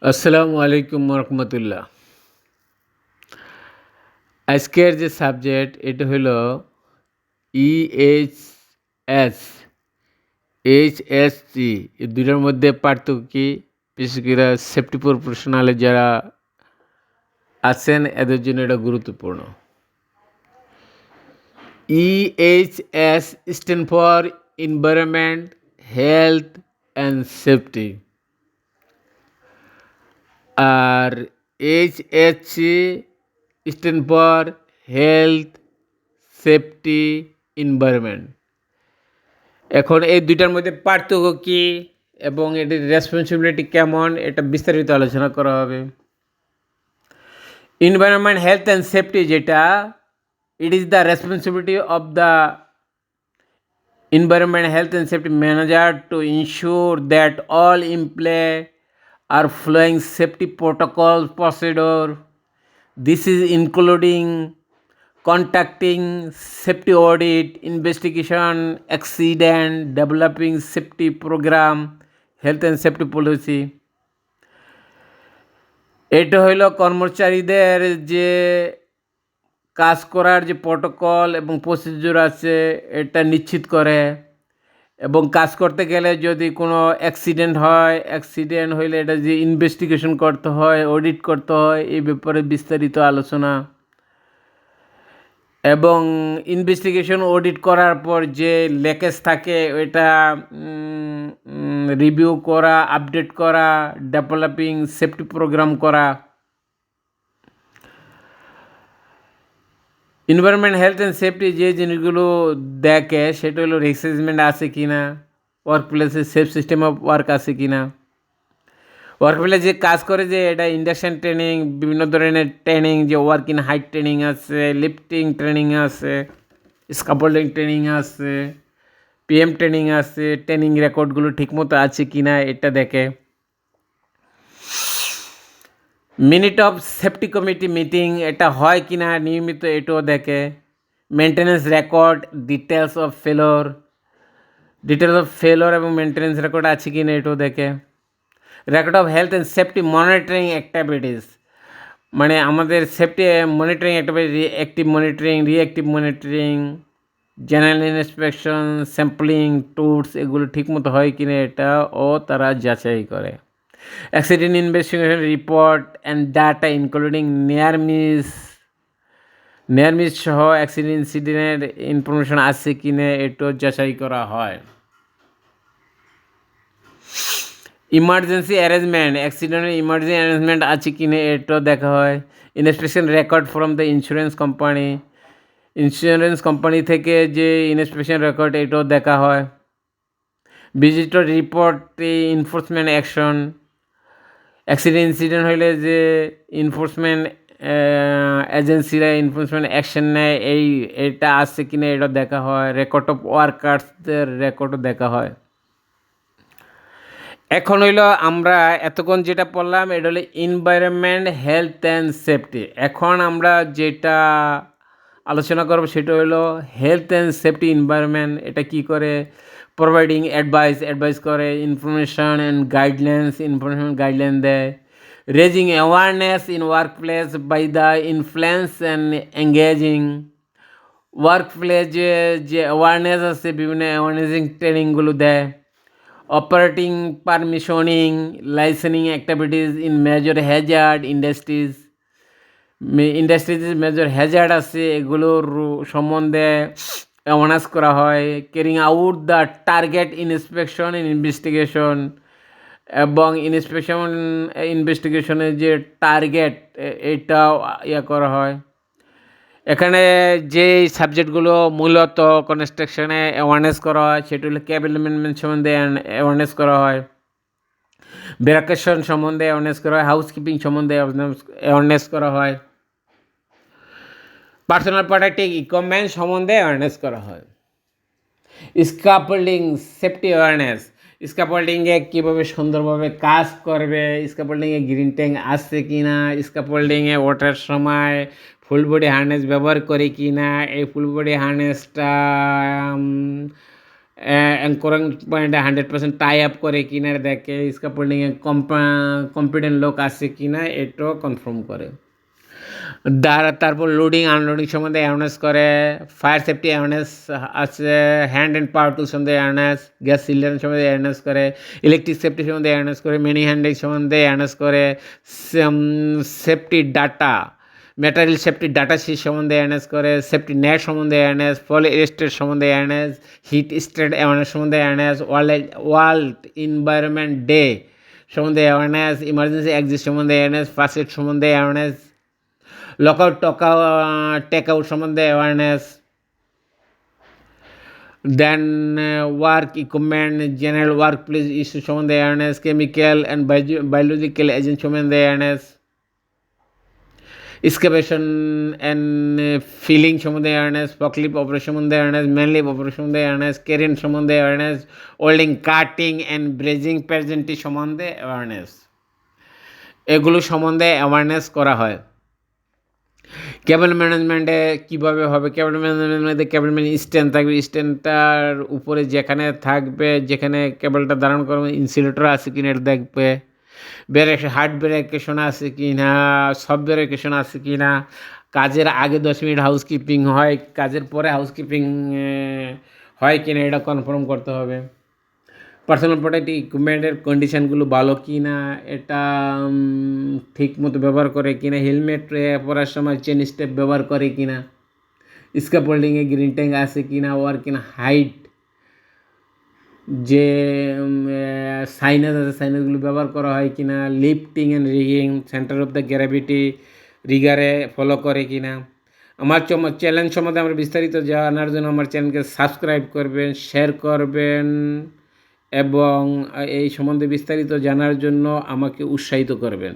আসসালামু আলাইকুম রহমতুল্লাহ। আজকের যে সাবজেক্ট এটা হলো EHS HSE, এই দুটার মধ্যে পার্থক্য কি, বিশেষ করে সেফটি প্রফেশনালে যারা আছেন এদের জন্য এটা গুরুত্বপূর্ণ। EHS stand for environment, health and safety, আর HSE stand for health, safety, environment. এখন এই দুইটার মধ্যে পার্থক্য কী এবং এটির রেসপন্সিবিলিটি কেমন, এটা বিস্তারিত আলোচনা করা হবে। এনভায়রনমেন্ট, হেলথ অ্যান্ড সেফটি যেটা, it is the responsibility of the environment health and safety manager to ensure that all employees are following safety protocols procedure. This is including conducting safety audit, investigation, accident, developing safety program, health and safety policy. এটা হইল কর্মচারীদের যে কাজ করার যে protocol এবং procedure আছে এটা নিশ্চিত করে, এবং কাজ করতে গেলে যদি কোনো অ্যাক্সিডেন্ট হইলে এটা যে ইনভেস্টিগেশন করতে হয়, অডিট করতে হয়, এই ব্যাপারে বিস্তারিত আলোচনা। এবং ইনভেস্টিগেশন অডিট করার পর যে লেকেজ থাকে ওইটা রিভিউ করা, আপডেট করা, ডেভেলপিং সেফটি প্রোগ্রাম করা। এনভায়রনমেন্ট হেলথ অ্যান্ড সেফটি যে জিনিসগুলো দেখে সেটা হলো রিস্ক অ্যাসেসমেন্ট আছে কি না, ওয়ার্ক প্লেসে সেফ সিস্টেম অফ ওয়ার্ক আছে কি না, ওয়ার্ক প্লেস যে কাজ করে যে এটা ইন্ডাকশন ট্রেনিং, বিভিন্ন ধরনের ট্রেনিং, যে ওয়ার্ক ইন হাইট ট্রেনিং আছে, লিফটিং ট্রেনিং আছে, স্কাফোল্ডিং ট্রেনিং আছে, PM ট্রেনিং আছে, ট্রেনিং রেকর্ডগুলো ঠিকমতো আছে কি না এটা দেখে। Minute of safety committee meeting এটা হয় কি না নিয়মিত এটাও দেখে। মেনটেন্যান্স রেকর্ড, ডিটেলস অফ ফেলোর এবং মেনটেন্যান্স রেকর্ড আছে কি না এটাও দেখে। Record of health and safety monitoring activities, মানে আমাদের safety monitoring activity, active monitoring, reactive monitoring, general inspection, sampling, tools, এগুলো ঠিকমতো হয় কিনা এটাও তারা যাচাই করে। Accident investigation report and data including near miss সহ অ্যাক্সিডেন্ট ইনসিডেন্টের ইনফরমেশন আছে কিনা এটাও যাচাই করা হয়। ইমার্জেন্সি অ্যারেঞ্জমেন্ট, অ্যাক্সিডেন্টের ইমার্জেন্সি অ্যারেঞ্জমেন্ট আছে কিনা এটাও দেখা হয়। Inspection record from the insurance company থেকে যে ইন্সপেকশন রেকর্ড এটাও দেখা হয়। Visitor report, enforcement action, accident incident হইলে যে এনফোর্সমেন্ট এজেন্সিরা এনফোর্সমেন্ট অ্যাকশন নেয় এটা আছে কিনা এটা দেখা হয়। রেকর্ড অফ ওয়ার্কার্সদের রেকর্ডও দেখা হয়। এখন হইল আমরা এতক্ষণ যেটা পড়লাম এটা হলো এনভায়রনমেন্ট, হেলথ অ্যান্ড সেফটি। এখন আমরা যেটা আলোচনা করব সেটা হলো হেলথ অ্যান্ড সেফটি এনভায়রনমেন্ট। এটা কি করে? প্রোভাইডিং অ্যাডভাইস করে, ইনফরমেশন গাইডলাইন দেয়। Raising awareness in work place by the influence and engaging. Work place যে অ্যাওয়ারনেস আছে, বিভিন্ন অ্যাওয়ারনেসিং ট্রেনিংগুলো দেয়। Operating permissioning, licensing activities in major hazard industries major hazard আছে এগুলোর সম্বন্ধে অ্যাওয়ারনেস করা হয়। Carrying out the target inspection in investigation, এবং ইনভেস্টিগেশনের যে টার্গেট এইটাও করা হয়। এখানে যে সাবজেক্টগুলো মূলত কনস্ট্রাকশনে অ্যাওয়ারনেস করা হয় সেটা হলো ক্যাবিন ম্যানেজমেন্ট সম্বন্ধে অ্যাওয়ারনেস করা হয়, ভ্যাকেশন সম্বন্ধে অ্যাওয়ারনেস করা হয়, হাউসকিপিং সম্বন্ধে অ্যাওয়ারনেস করা হয়, পার্সোনাল প্রোটেক্টিভ ইকুইপমেন্ট সম্বন্ধে অ্যাওয়ারনেস করা হয়। স্ক্যাফোল্ডিং সেফটি অ্যাওয়ারনেস, স্ক্যাফোল্ডিংয়ে কীভাবে সুন্দরভাবে কাজ করবে, স্ক্যাফোল্ডিংয়ে গ্রিন ট্যাঙ্ক আসছে কি না, স্ক্যাফোল্ডিংয়ে ওঠার সময় ফুল বডি হার্নেস ব্যবহার করে কি না, এই ফুল বডি হার্নেসটা অ্যাঙ্করিং পয়েন্টে 100% টাই আপ করে কিনা দেখে, স্ক্যাফোল্ডিংয়ে কম্পিটেন্ট লোক আছে কিনা এটাও কনফার্ম করে। তারপর লোডিং আনলোডিং সম্বন্ধে অ্যাওয়ারনেস করে, ফায়ার সেফটি অ্যাওয়ারনেস আছে, হ্যান্ড অ্যান্ড পাওয়ার টুল সম্বন্ধে অ্যাওয়ারনেস, গ্যাস সিলিন্ডার সম্বন্ধে অ্যাওয়ারনেস করে, ইলেকট্রিক সেফটি সম্বন্ধে অ্যাওয়ারনেস করে, ম্যানি হ্যান্ডলিং সম্বন্ধে অ্যাওয়ারনেস করে, safety data material safety data sheet সম্বন্ধে অ্যাওয়ারনেস করে, সেফটি নেট সম্বন্ধে অ্যাওয়ারনেস, ফল স্টেট সম্বন্ধে অ্যাওয়ারনেস, হিট স্টেট অ্যাওয়ারনেস সম্বন্ধে অ্যাওয়ারনেস, ওয়ার্ল্ড এনভায়রনমেন্ট ডে সম্বন্ধে অ্যাওয়ারনেস, ইমার্জেন্সি এক্সিট সম্বন্ধে অ্যাওয়ারনেস, ফার্স্ট এড সম্বন্ধে অ্যাওয়ারনেস, লকআউট টেক আউট সম্বন্ধে awareness, then work equipment general work place issue সম্বন্ধে awareness, chemical and biological agent সম্বন্ধে awareness, excavation and filling সম্বন্ধে awareness, forklift operation সম্বন্ধে awareness, manlift operation সম্বন্ধে awareness, crane সম্বন্ধে awareness, welding cutting and brazing প্রেজেন্টি সম্বন্ধে awareness, এগুলো সম্বন্ধে অ্যাওয়ারনেস করা হয়। কেবল ম্যানেজমেন্টে কীভাবে হবে, কেবল ম্যানেজমেন্টে কেবলম্যান স্ট্যান্ড থাকবে, স্ট্যান্ডটার উপরে যেখানে থাকবে, যেখানে কেবলটা ধারণ করবে ইনসুলেটর আছে কিনা এটা দেখবে, হার্ড ব্রেকেশন আছে কি না, সফট ব্রেকেশন আছে কি না, কাজের আগে 10 মিনিট হাউসকিপিং হয়, কাজের পরে হাউসকিপিং হয় কি না এটা কনফার্ম করতে হবে। পার্সোনাল প্রোটেক্টিভ ইকুইপমেন্টের কন্ডিশানগুলো ভালো কি না, এটা ঠিক মতো ব্যবহার করে কি না, হেলমেট পরার সময় চেন স্টেপ ব্যবহার করে কি না, স্ক্যাফোল্ডিংয়ে গ্রিন ট্যাঙ্ক আছে কি না, ওর কিনা হাইট যে সাইনাস আছে সাইনাসগুলো ব্যবহার করা হয় কি না, lifting and rigging centre of the gravity রিগারে ফলো করে কি না। আমার চ্যালেঞ্জ সম্বন্ধে আমরা বিস্তারিত জানার জন্য আমার চ্যানেলকে সাবস্ক্রাইব করবেন, শেয়ার করবেন এবং এই সম্বন্ধে বিস্তারিত জানার জন্য আমাকে উৎসাহিত করবেন।